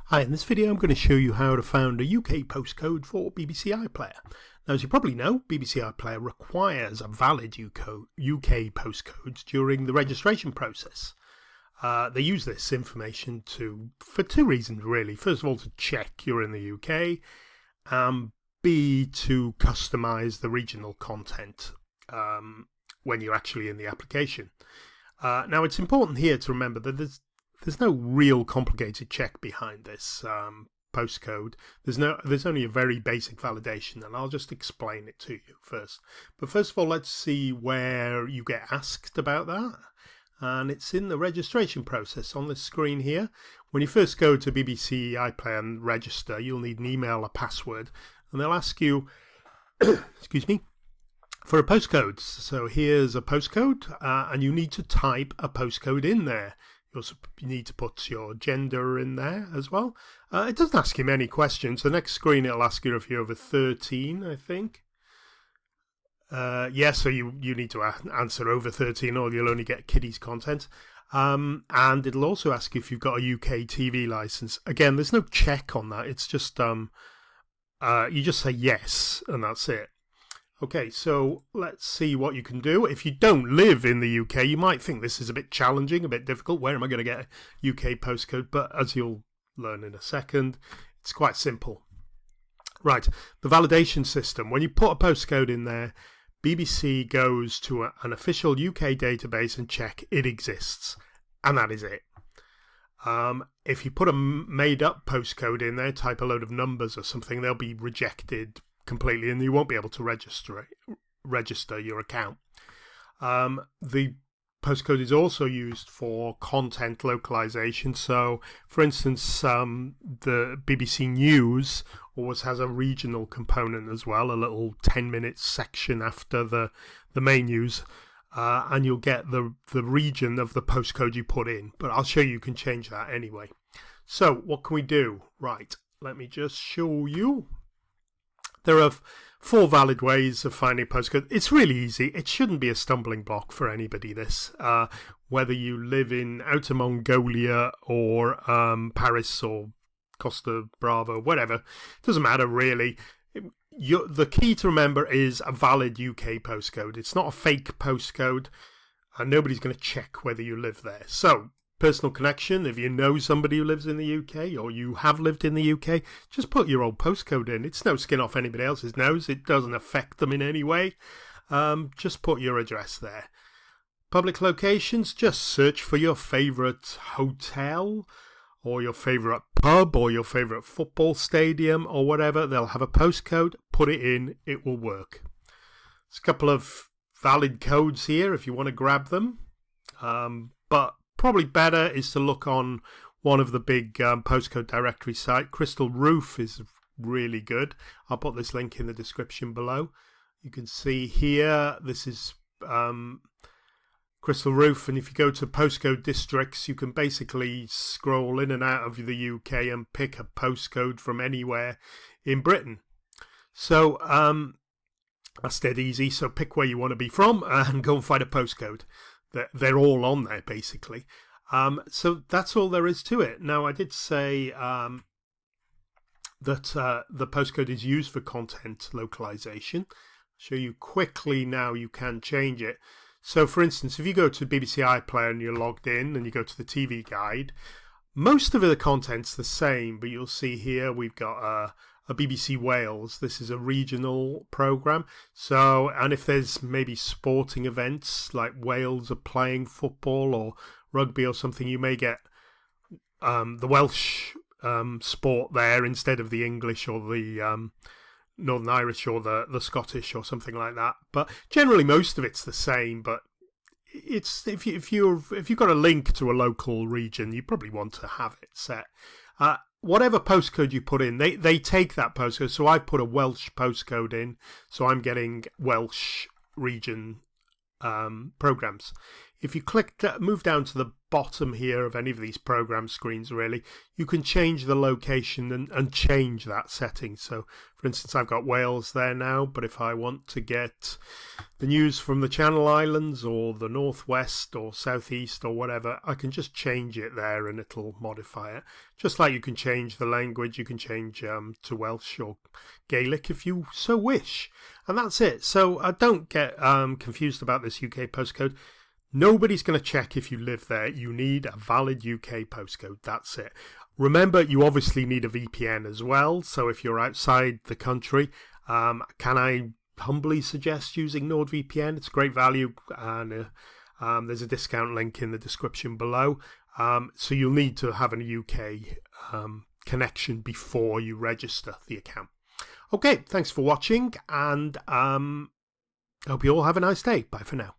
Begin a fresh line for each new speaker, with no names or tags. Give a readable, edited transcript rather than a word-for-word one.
Hi, in this video I'm going to show you how to find a UK postcode for BBC iPlayer. Now, as you probably know, BBC iPlayer requires a valid UK postcode during the registration process. They use this information for two reasons really. First of all, to check you're in the UK, and B, to customize the regional content when you're actually in the application. Now, it's important here to remember that there's no real complicated check behind this postcode. There's only a very basic validation, and I'll just explain it to you first. But first of all, let's see where you get asked about that. And it's in the registration process on this screen here. When you first go to BBC iPlayer and register, you'll need an email, a password, and they'll ask you, excuse me, for a postcode. So here's a postcode, and you need to type a postcode in there. You need to put your gender in there as well. It doesn't ask you many questions. The next screen it'll ask you if you're over 13, I think. Yeah, so you need to answer over 13 or you'll only get kiddies content. And it'll also ask you if you've got a UK TV license. Again, there's no check on that. It's just you just say yes and that's it. Okay, so let's see what you can do. If you don't live in the UK, you might think this is a bit challenging, a bit difficult. Where am I going to get a UK postcode? But as you'll learn in a second, it's quite simple. Right, the validation system. When you put a postcode in there, BBC goes to an official UK database and check it exists. And that is it. If you put a made-up postcode in there, type a load of numbers or something, they'll be rejected completely and you won't be able to register your account. The postcode is also used for content localization. So, for instance, the BBC News always has a regional component as well, a little 10-minute section after the main news, and you'll get the region of the postcode you put in. But I'll show you can change that anyway. So, what can we do? Right, let me just show you. There are 4 valid ways of finding a postcode. It's really easy. It shouldn't be a stumbling block for anybody, this. Whether you live in Outer Mongolia or Paris or Costa Brava, whatever. It doesn't matter, really. The key to remember is a valid UK postcode. It's not a fake postcode, and nobody's going to check whether you live there. So, personal connection, if you know somebody who lives in the UK or you have lived in the UK, just put your old postcode in. It's no skin off anybody else's nose. It doesn't affect them in any way. Just put your address there. Public locations, just search for your favourite hotel or your favourite pub or your favourite football stadium or whatever. They'll have a postcode. Put it in. It will work. There's a couple of valid codes here if you want to grab them. But probably better is to look on one of the big postcode directory site. Crystal Roof is really good. I'll put this link in the description below. You can see here, this is Crystal Roof, and if you go to postcode districts, you can basically scroll in and out of the UK and pick a postcode from anywhere in Britain. So that's dead easy. So pick where you want to be from and go and find a postcode. They're all on there, basically. So that's all there is to it. Now, I did say that the postcode is used for content localization. I'll show you quickly now you can change it. So, for instance, if you go to BBC iPlayer and you're logged in and you go to the TV guide, most of the content's the same, but you'll see here we've got a BBC Wales. This is a regional programme. So, and if there's maybe sporting events like Wales are playing football or rugby or something, you may get the Welsh sport there instead of the English or the Northern Irish or the Scottish or something like that. But generally, most of it's the same. But it's if you've got a link to a local region, you probably want to have it set. Whatever postcode you put in, they take that postcode. So I've put a Welsh postcode in, so I'm getting Welsh region programmes. if you move down to the bottom here of any of these program screens, really, you can change the location and change that setting. So, for instance, I've got Wales there now, but if I want to get the news from the Channel Islands or the Northwest or Southeast or whatever, I can just change it there and it'll modify it. Just like you can change the language, you can change to Welsh or Gaelic if you so wish. And that's it. So don't get confused about this UK postcode. Nobody's going to check if you live there. You need a valid UK postcode. That's it. Remember, you obviously need a VPN as well. So if you're outside the country, can I humbly suggest using NordVPN? It's great value, and there's a discount link in the description below. So you'll need to have a UK connection before you register the account. Okay, thanks for watching, and I hope you all have a nice day. Bye for now.